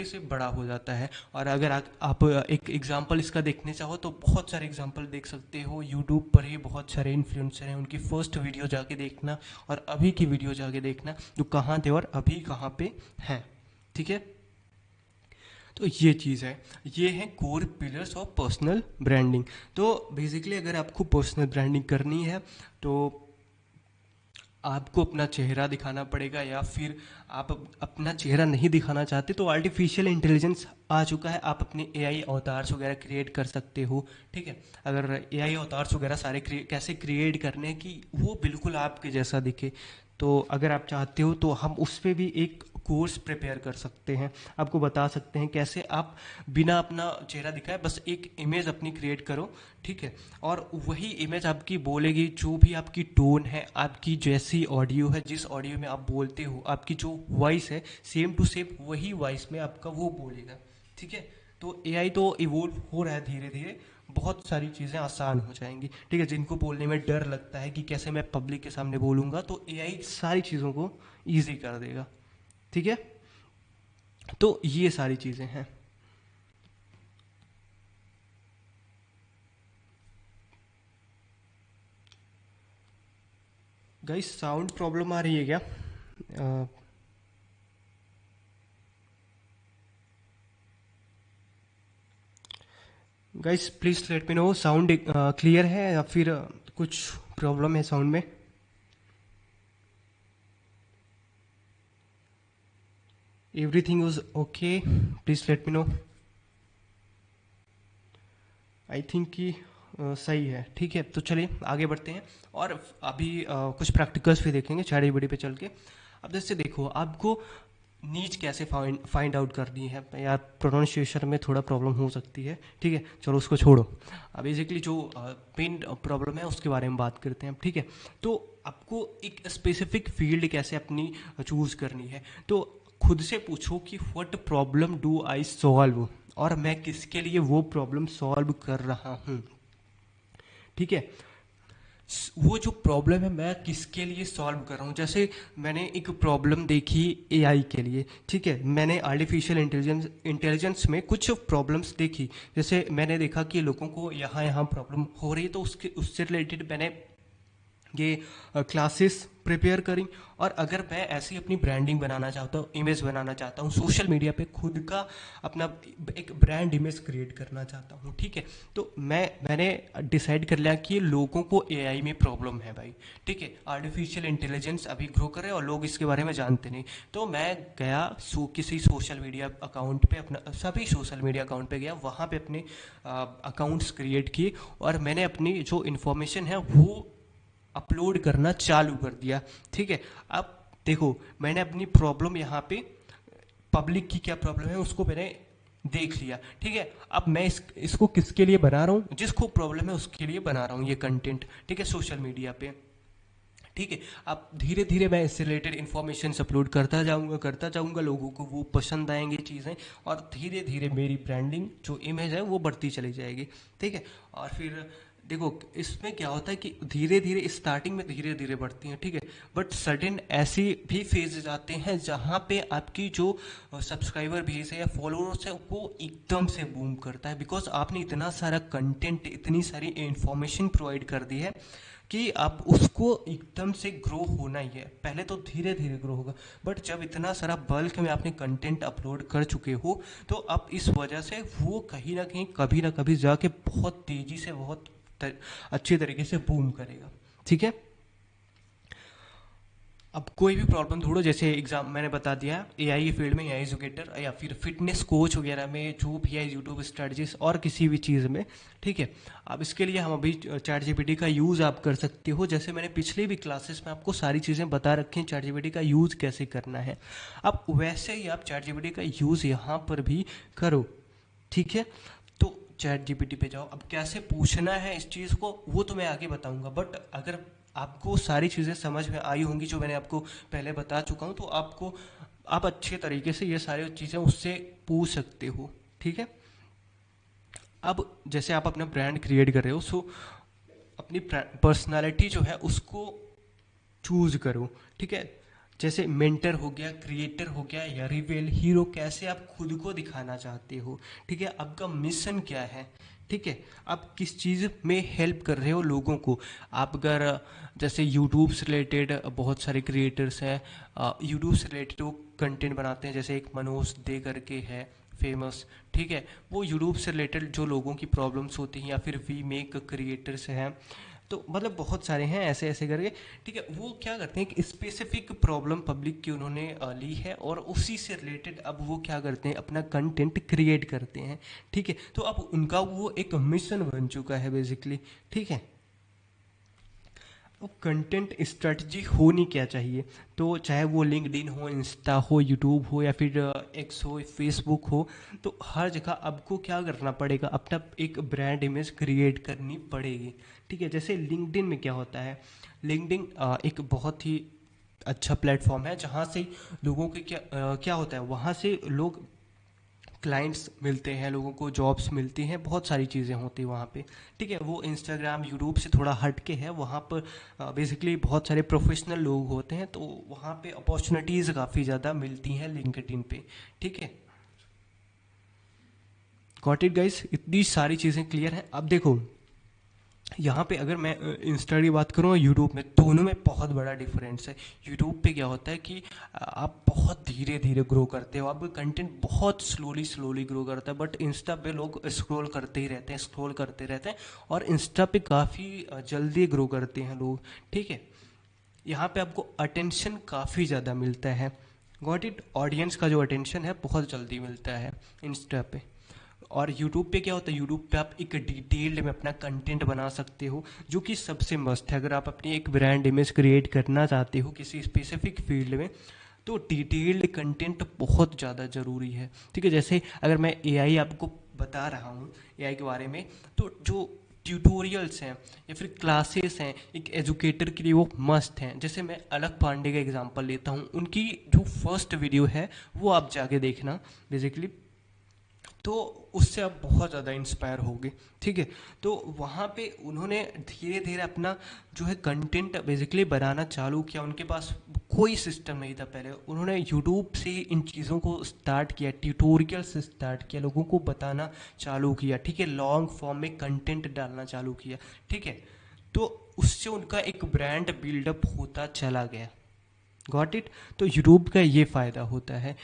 से बड़ा हो जाता है। और अगर आप एक एग्जांपल इसका देखने चाहो तो बहुत सारे एग्जांपल देख सकते हो, यूट्यूब पर ही बहुत सारे इन्फ्लुएंसर हैं, उनकी फर्स्ट वीडियो जाके देखना और अभी की वीडियो जाके देखना, जो कहाँ थे और अभी कहाँ पे हैं। ठीक है, तो ये चीज़ है, ये है core pillars of personal branding. तो बेसिकली अगर आपको पर्सनल ब्रांडिंग करनी है तो आपको अपना चेहरा दिखाना पड़ेगा, या फिर आप अपना चेहरा नहीं दिखाना चाहते तो आर्टिफिशियल इंटेलिजेंस आ चुका है, आप अपने एआई अवतार्स वगैरह क्रिएट कर सकते हो। ठीक है, अगर एआई अवतार्स वगैरह सारे कैसे क्रिएट करने हैं कि वो बिल्कुल आपके जैसा दिखे, तो अगर आप चाहते हो तो हम उस पर भी एक कोर्स प्रिपेयर कर सकते हैं, आपको बता सकते हैं कैसे आप बिना अपना चेहरा दिखाए बस एक इमेज अपनी क्रिएट करो। ठीक है, और वही इमेज आपकी बोलेगी, जो भी आपकी टोन है, आपकी जैसी ऑडियो है, जिस ऑडियो में आप बोलते हो, आपकी जो वॉइस है, सेम टू सेम वही वॉइस में आपका वो बोलेगा। ठीक है, तो एआई तो इवोल्व हो रहा है धीरे धीरे, बहुत सारी चीज़ें आसान हो जाएंगी। ठीक है, जिनको बोलने में डर लगता है कि कैसे मैं पब्लिक के सामने बोलूँगा, तो एआई सारी चीज़ों को ईजी कर देगा। ठीक है, तो ये सारी चीज़ें हैं। गाइस साउंड प्रॉब्लम आ रही है क्या? Guys please let me know, sound clear है या फिर कुछ प्रॉब्लम है साउंड में? Everything is okay, please let me know. I think कि सही है। ठीक है, तो चलिए आगे बढ़ते हैं और अभी कुछ प्रैक्टिकल्स भी देखेंगे चैट जीपीटी पे चल के। अब जैसे देखो, आपको नीच कैसे फाइंड आउट करनी है, यार प्रोनाउंसिएशन में थोड़ा प्रॉब्लम हो सकती है। ठीक है, चलो उसको छोड़ो। अब बेसिकली जो पेन प्रॉब्लम है उसके बारे में बात करते हैं। ठीक है, तो आपको एक स्पेसिफिक फील्ड कैसे अपनी चूज़ करनी है, तो खुद से पूछो कि what problem do I solve, और मैं किसके लिए वो प्रॉब्लम सॉल्व कर रहा हूँ। ठीक है, वो जो प्रॉब्लम है मैं किसके लिए सॉल्व कर रहा हूँ। जैसे मैंने एक प्रॉब्लम देखी एआई के लिए। ठीक है, मैंने आर्टिफिशियल इंटेलिजेंस में कुछ प्रॉब्लम्स देखी। जैसे मैंने देखा कि लोगों को यहाँ यहाँ प्रॉब्लम हो रही है, तो उसके उससे रिलेटेड मैंने ये क्लासेस प्रिपेयर करी। और अगर मैं ऐसी अपनी ब्रांडिंग बनाना चाहता हूँ, इमेज बनाना चाहता हूँ सोशल मीडिया पे, खुद का अपना एक ब्रांड इमेज क्रिएट करना चाहता हूँ। ठीक है, तो मैंने डिसाइड कर लिया कि लोगों को एआई में प्रॉब्लम है भाई। ठीक है, आर्टिफिशियल इंटेलिजेंस अभी ग्रो कर रहे हैं और लोग इसके बारे में जानते नहीं। तो मैं गया किसी सोशल मीडिया अकाउंट पे, अपना सभी सोशल मीडिया अकाउंट पे गया, वहाँ पे अपने अकाउंट्स क्रिएट किए और मैंने अपनी जो इन्फॉर्मेशन है वो अपलोड करना चालू कर दिया। ठीक है, अब देखो मैंने अपनी प्रॉब्लम यहाँ पे, पब्लिक की क्या प्रॉब्लम है उसको मैंने देख लिया। ठीक है, अब मैं इसको किसके लिए बना रहा हूँ, जिसको प्रॉब्लम है उसके लिए बना रहा हूँ ये कंटेंट। ठीक है, सोशल मीडिया पे। ठीक है, अब धीरे धीरे मैं इससे रिलेटेड इन्फॉर्मेशन अपलोड करता जाऊंगा, लोगों को वो पसंद आएंगी चीज़ें, और धीरे धीरे मेरी ब्रांडिंग जो इमेज है वो बढ़ती चली जाएगी। ठीक है, और फिर देखो इसमें क्या होता है कि धीरे धीरे स्टार्टिंग में धीरे धीरे बढ़ती हैं। ठीक है, बट सडन ऐसी भी फेजेज आते हैं जहाँ पे आपकी जो सब्सक्राइबर बेस है या फॉलोअर्स है वो एकदम से बूम करता है, बिकॉज आपने इतना सारा कंटेंट, इतनी सारी इंफॉर्मेशन प्रोवाइड कर दी है कि आप उसको एकदम से ग्रो होना ही है। पहले तो धीरे धीरे ग्रो होगा, बट जब इतना सारा बल्क में आपने कंटेंट अपलोड कर चुके हो तो अब इस वजह से वो कहीं ना कहीं कभी ना कभी जाके बहुत तेजी से, बहुत अच्छे तरीके से बूम करेगा। ठीक है, अब कोई भी प्रॉब्लम ढूंढो, जैसे एग्जाम मैंने बता दिया, एआई फील्ड में एआई एजुकेटर या फिर फिटनेस कोच वगैरह में, जो भी है यूट्यूब स्ट्रेटजीज और किसी भी चीज़ में। ठीक है, अब इसके लिए हम अभी चैट जीपीटी का यूज़ आप कर सकते हो, जैसे मैंने पिछले भी क्लासेस में आपको सारी चीज़ें बता रखी हैं चैट जीपीटी का यूज़ कैसे करना है। अब वैसे ही आप चैट जीपीटी का यूज़ यहाँ पर भी करो। ठीक है, तो चैट जीपीटी पे जाओ, अब कैसे पूछना है इस चीज़ को वो तो मैं आगे बताऊंगा, बट अगर आपको सारी चीज़ें समझ में आई होंगी जो मैंने आपको पहले बता चुका हूँ, तो आप अच्छे तरीके से ये सारी चीज़ें उससे पूछ सकते हो। ठीक है, अब जैसे आप अपना ब्रांड क्रिएट कर रहे हो, सो अपनी पर्सनालिटी जो है उसको चूज करो। ठीक है, जैसे मेंटर हो गया, क्रिएटर हो गया, या रिवेल हीरो, कैसे आप खुद को दिखाना चाहते हो, ठीक है, आपका मिशन क्या है, ठीक है, आप किस चीज़ में हेल्प कर रहे हो लोगों को। आप अगर जैसे यूट्यूब से रिलेटेड बहुत सारे क्रिएटर्स हैं, यूट्यूब से रिलेटेड वो कंटेंट बनाते हैं, जैसे एक मनोज दे करके है फेमस, ठीक है, वो यूट्यूब से रिलेटेड जो लोगों की प्रॉब्लम्स होती हैं, या फिर वी मेक क्रिएटर्स हैं, तो मतलब बहुत सारे हैं ऐसे ऐसे करके, ठीक है, वो क्या करते हैं कि स्पेसिफिक प्रॉब्लम पब्लिक की उन्होंने ली है, और उसी से रिलेटेड अब वो क्या करते हैं, अपना कंटेंट क्रिएट करते हैं, ठीक है, तो अब उनका वो एक मिशन बन चुका है बेसिकली, ठीक है। वो कंटेंट स्ट्रेटजी होनी क्या चाहिए, तो चाहे वो लिंक्डइन हो, इंस्टा हो, यूट्यूब हो, या फिर एक्स हो, फेसबुक हो, तो हर जगह आपको क्या करना पड़ेगा, अपना एक ब्रांड इमेज क्रिएट करनी पड़ेगी, ठीक है। जैसे लिंक्डइन में क्या होता है, लिंक्डइन एक बहुत ही अच्छा प्लेटफॉर्म है, जहाँ से लोगों के क्या होता है, वहाँ से लोग क्लाइंट्स मिलते हैं, लोगों को जॉब्स मिलती हैं, बहुत सारी चीज़ें होती हैं वहाँ पे, ठीक है। वो इंस्टाग्राम यूट्यूब से थोड़ा हट के है, वहाँ पर बेसिकली बहुत सारे प्रोफेशनल लोग होते हैं, तो वहाँ पे अपॉर्चुनिटीज़ काफ़ी ज़्यादा मिलती हैं लिंक्डइन पे, ठीक है। गॉट इट गाइस, इतनी सारी चीज़ें क्लियर हैं। अब देखो, यहाँ पे अगर मैं इंस्टा की बात करूँ और यूट्यूब में, दोनों में बहुत बड़ा डिफरेंस है। यूट्यूब पे क्या होता है कि आप बहुत धीरे धीरे ग्रो करते हो, आपका कंटेंट बहुत स्लोली स्लोली ग्रो करता है, बट इंस्टा पे लोग स्क्रॉल करते ही रहते हैं, स्क्रॉल करते रहते हैं, और इंस्टा पे काफ़ी जल्दी ग्रो करते हैं लोग, ठीक है। यहाँ पे आपको अटेंशन काफ़ी ज़्यादा मिलता है, गॉट इट, ऑडियंस का जो अटेंशन है बहुत जल्दी मिलता है इंस्टा पे। और यूट्यूब पे क्या होता है, यूट्यूब पे आप एक डिटेल्ड में अपना कंटेंट बना सकते हो, जो कि सबसे मस्त है। अगर आप अपनी एक ब्रांड इमेज क्रिएट करना चाहते हो किसी स्पेसिफिक फील्ड में, तो डिटेल्ड कंटेंट बहुत ज़्यादा ज़रूरी है, ठीक है। जैसे अगर मैं एआई आपको बता रहा हूँ, एआई के बारे में, तो जो ट्यूटोरियल्स हैं या फिर क्लासेस हैं एक एजुकेटर के लिए, वो मस्त हैं। जैसे मैं अलख पांडे का एग्जांपल लेता हूँ, उनकी जो फर्स्ट वीडियो है वो आप जाके देखना बेसिकली, तो उससे आप बहुत ज़्यादा इंस्पायर होगे, ठीक है। तो वहाँ पे उन्होंने धीरे धीरे अपना जो है कंटेंट बेसिकली बनाना चालू किया, उनके पास कोई सिस्टम नहीं था पहले, उन्होंने यूट्यूब से इन चीज़ों को स्टार्ट किया, ट्यूटोरियल से स्टार्ट किया, लोगों को बताना चालू किया, ठीक है, लॉन्ग फॉर्म में कंटेंट डालना चालू किया, ठीक है। तो उससे उनका एक ब्रांड बिल्डअप होता चला गया, गॉट इट। तो यूट्यूब का ये फ़ायदा होता है,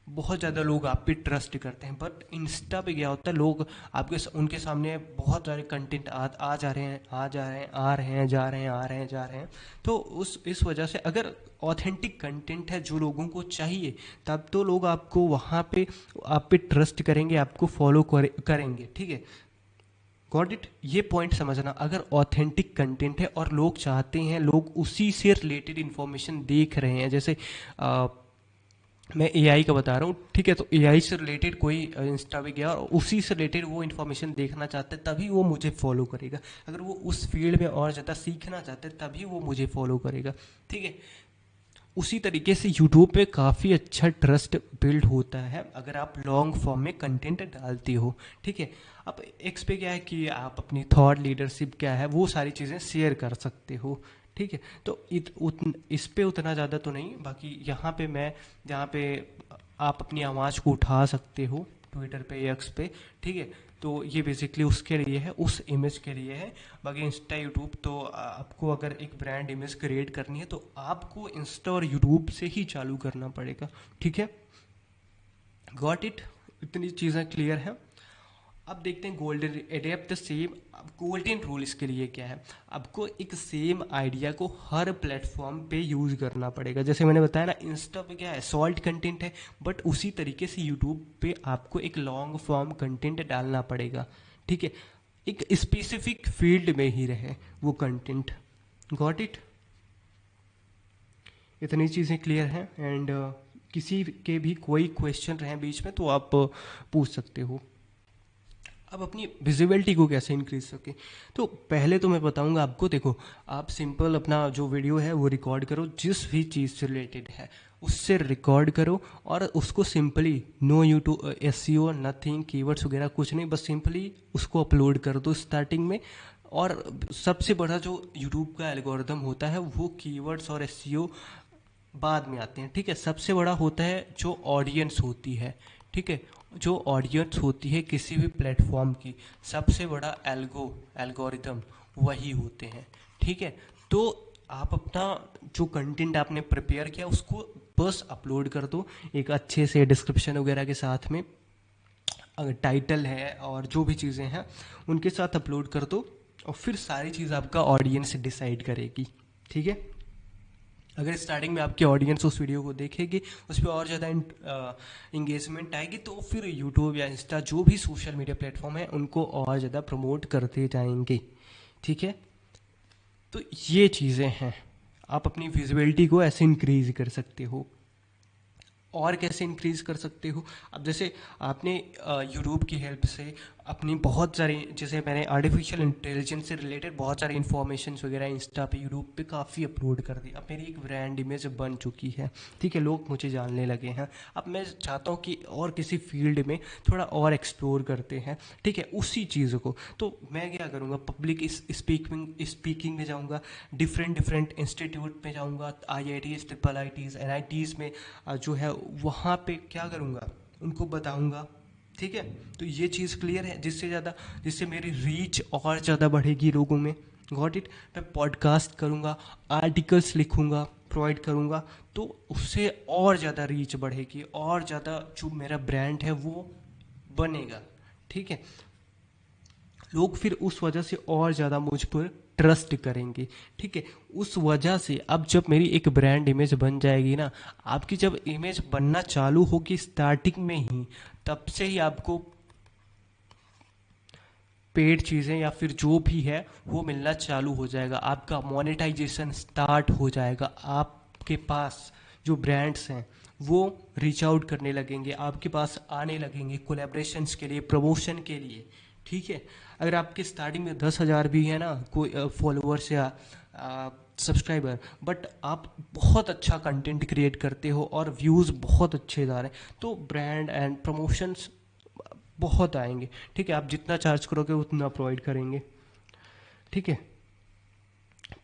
बहुत ज़्यादा लोग आप पे ट्रस्ट करते हैं। बट इंस्टा पे क्या होता है, लोग उनके सामने बहुत सारे कंटेंट आ जा रहे हैं, आ जा रहे हैं, आ रहे हैं, जा रहे हैं, आ रहे हैं, जा रहे हैं। तो उस इस वजह से अगर ऑथेंटिक कंटेंट है जो लोगों को चाहिए, तब तो लोग आपको वहाँ पे आप पे ट्रस्ट करेंगे, आपको फॉलो करेंगे, ठीक है। गॉट इट, ये पॉइंट समझना। अगर ऑथेंटिक कंटेंट है और लोग चाहते हैं, लोग उसी से रिलेटेड इन्फॉर्मेशन देख रहे हैं, जैसे मैं एआई का बता रहा हूँ, ठीक है, तो एआई से रिलेटेड कोई इंस्टा पे गया और उसी से रिलेटेड वो इन्फॉर्मेशन देखना चाहता है, तभी वो मुझे फॉलो करेगा। अगर वो उस फील्ड में और ज़्यादा सीखना चाहते हैं, तभी वो मुझे फॉलो करेगा, ठीक है। उसी तरीके से यूट्यूब पे काफ़ी अच्छा ट्रस्ट बिल्ड होता है अगर आप लॉन्ग फॉर्म में कंटेंट डालते हो, ठीक है। अब एक्स पे क्या है कि आप अपनी थॉट लीडरशिप क्या है वो सारी चीज़ें शेयर कर सकते हो, ठीक है। तो इस पे उतना ज़्यादा तो नहीं, बाकी यहाँ पे मैं, जहाँ पे आप अपनी आवाज़ को उठा सकते हो, ट्विटर पे या एक्स पे, ठीक है, तो ये बेसिकली उसके लिए है, उस इमेज के लिए है। बाकी इंस्टा यूट्यूब तो आपको अगर एक ब्रांड इमेज क्रिएट करनी है, तो आपको इंस्टा और यूट्यूब से ही चालू करना पड़ेगा, ठीक है। गॉट इट, इतनी चीज़ें क्लियर हैं। अब देखते हैं golden adept the same. Golden rule इसके लिए क्या है, आपको एक सेम आइडिया को हर प्लेटफॉर्म पे यूज़ करना पड़ेगा। जैसे मैंने बताया ना, इंस्टा पे क्या है, सॉल्ट कंटेंट है, बट उसी तरीके से यूट्यूब पे आपको एक लॉन्ग फॉर्म कंटेंट डालना पड़ेगा, ठीक है, एक स्पेसिफिक फील्ड में ही रहे वो कंटेंट। गॉट इट, इतनी चीज़ें क्लियर हैं। एंड किसी के भी कोई क्वेश्चन रहे बीच में तो आप पूछ सकते हो। अब अपनी विजिबिलिटी को कैसे इंक्रीज सके, तो पहले तो मैं बताऊंगा आपको, देखो, आप सिंपल अपना जो वीडियो है वो रिकॉर्ड करो, जिस भी चीज़ से रिलेटेड है उससे रिकॉर्ड करो, और उसको simply, no YouTube SEO nothing, keywords वगैरह कुछ नहीं, बस सिंपली उसको अपलोड कर दो स्टार्टिंग में। और सबसे बड़ा जो यूट्यूब का एल्गोरिदम होता है वो कीवर्ड्स और एसईओ बाद में आते हैं, ठीक है। सबसे बड़ा होता है जो ऑडियंस होती है, ठीक है। जो ऑडियंस होती है किसी भी प्लेटफॉर्म की, सबसे बड़ा एल्गोरिदम वही होते हैं, ठीक है। तो आप अपना जो कंटेंट आपने प्रिपेयर किया उसको बस अपलोड कर दो एक अच्छे से डिस्क्रिप्शन वगैरह के साथ में, अगर टाइटल है और जो भी चीज़ें हैं उनके साथ अपलोड कर दो, और फिर सारी चीज़ आपका ऑडियंस डिसाइड करेगी, ठीक है। अगर स्टार्टिंग में आपकी ऑडियंस उस वीडियो को देखेगी, उस पर और ज़्यादा इंगेजमेंट आएगी, तो फिर यूट्यूब या इंस्टा जो भी सोशल मीडिया प्लेटफॉर्म है उनको और ज़्यादा प्रमोट करते जाएंगे, ठीक है। तो ये चीज़ें हैं, आप अपनी विजिबिलिटी को ऐसे इंक्रीज कर सकते हो। और कैसे इंक्रीज कर सकते हो, अब जैसे आपने यूट्यूब की हेल्प से अपनी बहुत सारी, जैसे मैंने आर्टिफिशियल इंटेलिजेंस से रिलेटेड बहुत सारी इन्फॉर्मेशन वगैरह इंस्टा पे यूट्यूब पे काफ़ी अपलोड कर दी, अब मेरी एक ब्रांड इमेज बन चुकी है, ठीक है। लोग मुझे जानने लगे हैं। अब मैं चाहता हूँ कि और किसी फील्ड में थोड़ा और एक्सप्लोर करते हैं, ठीक है, उसी चीज़ को। तो मैं क्या करूँगा, पब्लिक स्पीकिंग में जाऊँगा, डिफरेंट इंस्टीट्यूट में जाऊँगा, IITs, IITs, NITs में जो है वहाँ पे क्या करूँगा, उनको बताऊँगा, ठीक है। तो ये चीज़ क्लियर है, जिससे मेरी रीच और ज़्यादा बढ़ेगी लोगों में। Got it. मैं पॉडकास्ट करूँगा, आर्टिकल्स लिखूँगा, प्रोवाइड करूँगा, तो उससे और ज़्यादा रीच बढ़ेगी, और ज़्यादा जो मेरा ब्रांड है वो बनेगा, ठीक है। लोग फिर उस वजह से और ज़्यादा मुझ पर ट्रस्ट करेंगे, ठीक है। उस वजह से अब जब मेरी एक ब्रांड इमेज बन जाएगी ना, आपकी जब इमेज बनना चालू होगी स्टार्टिंग में ही, तब से ही आपको पेड चीज़ें या फिर जो भी है वो मिलना चालू हो जाएगा, आपका मोनेटाइजेशन स्टार्ट हो जाएगा। आपके पास जो ब्रांड्स हैं वो रीच आउट करने लगेंगे, आपके पास आने लगेंगे कोलैबोरेशंस के लिए, प्रमोशन के लिए, ठीक है। अगर आपके स्टार्टिंग में 10,000 भी है ना कोई फॉलोअर्स या सब्सक्राइबर, बट आप बहुत अच्छा कंटेंट क्रिएट करते हो और व्यूज़ बहुत अच्छे जा रहे हैं, तो ब्रांड एंड प्रमोशंस बहुत आएंगे, ठीक है। आप जितना चार्ज करोगे उतना प्रोवाइड करेंगे, ठीक है।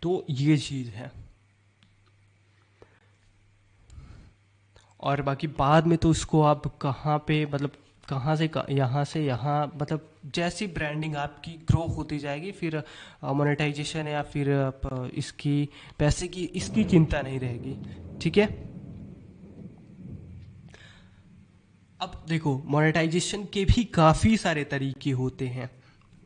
तो ये चीज़ है, और बाकी बाद में तो इसको आप कहाँ पे, मतलब कहाँ से यहाँ, मतलब जैसी ब्रांडिंग आपकी ग्रो होती जाएगी, फिर मोनेटाइजेशन या फिर इसकी पैसे की इसकी चिंता नहीं रहेगी, ठीक है। अब देखो, मोनेटाइजेशन के भी काफ़ी सारे तरीके होते हैं,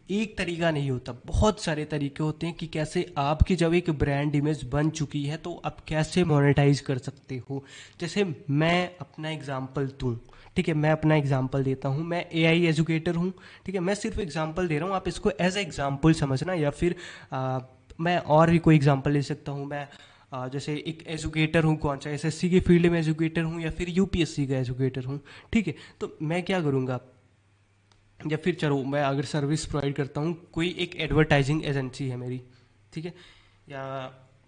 एक तरीका नहीं होता, बहुत सारे तरीके होते हैं कि कैसे आपकी जब एक ब्रांड इमेज बन चुकी है तो आप कैसे मोनेटाइज कर सकते हो। जैसे मैं अपना एग्जांपल दूं, ठीक है, मैं अपना एग्जांपल देता हूं, मैं AI एजुकेटर हूं, ठीक है। मैं सिर्फ एग्जांपल दे रहा हूं, आप इसको एज ए एग्जांपल समझना, या फिर मैं और भी कोई एग्जांपल ले सकता हूं। मैं जैसे एक एजुकेटर हूँ, कौन सा SSC के फील्ड में एजुकेटर हूँ या फिर UPSC का एजुकेटर हूँ, ठीक है। तो मैं क्या करूँगा, या फिर चलो मैं अगर सर्विस प्रोवाइड करता हूँ, कोई एक एडवर्टाइजिंग एजेंसी है मेरी, ठीक है, या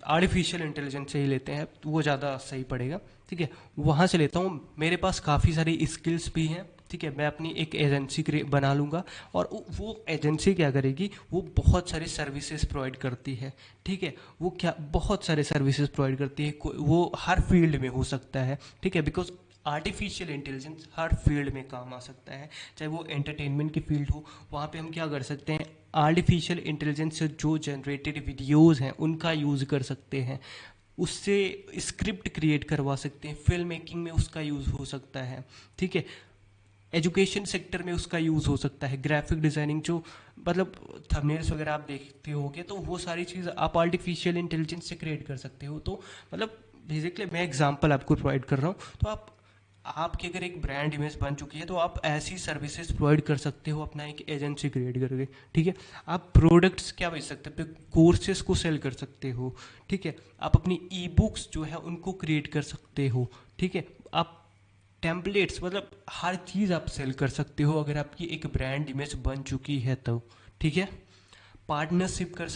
आर्टिफिशियल इंटेलिजेंस से ही लेते हैं तो वो ज़्यादा सही पड़ेगा, ठीक है। वहाँ से लेता हूँ, मेरे पास काफ़ी सारी स्किल्स भी हैं, ठीक है। मैं अपनी एक एजेंसी बना लूँगा, और वो एजेंसी क्या करेगी, वो बहुत सारी सर्विसेज प्रोवाइड करती है, ठीक है। वो क्या बहुत सारे सर्विसेज प्रोवाइड करती है, वो हर फील्ड में हो सकता है, ठीक है, because artificial intelligence her field में काम आ सकता है। चाहे वो एंटरटेनमेंट की फील्ड हो, वहाँ पे हम क्या कर सकते हैं, आर्टिफिशियल इंटेलिजेंस से जो जनरेटेड वीडियोज़ हैं उनका यूज़ कर सकते हैं, उससे स्क्रिप्ट क्रिएट करवा सकते हैं, फिल्म मेकिंग में उसका यूज़ हो सकता है, ठीक है। एजुकेशन सेक्टर में उसका यूज़ हो सकता है, ग्राफिक डिज़ाइनिंग, जो मतलब थंबनेल्स वगैरह आप देखते होगे, तो वो सारी चीज़ आप आर्टिफिशियल इंटेलिजेंस से क्रिएट कर सकते हो। तो मतलब बेसिकली मैं एग्जांपल आपको प्रोवाइड कर रहा हूँ, तो आपकी अगर एक ब्रांड इमेज बन चुकी है तो आप ऐसी सर्विसेज प्रोवाइड कर सकते हो अपना एक एजेंसी क्रिएट करके, ठीक है। आप प्रोडक्ट्स क्या बेच सकते हो, कोर्सेज को सेल कर सकते हो, ठीक है। आप अपनी ई बुक्स जो है उनको क्रिएट कर सकते हो, ठीक है। आप टेम्पलेट्स, मतलब हर चीज़ आप सेल कर सकते हो अगर आपकी एक ब्रांड इमेज बन चुकी है तो, ठीक है। पार्टनरशिप कर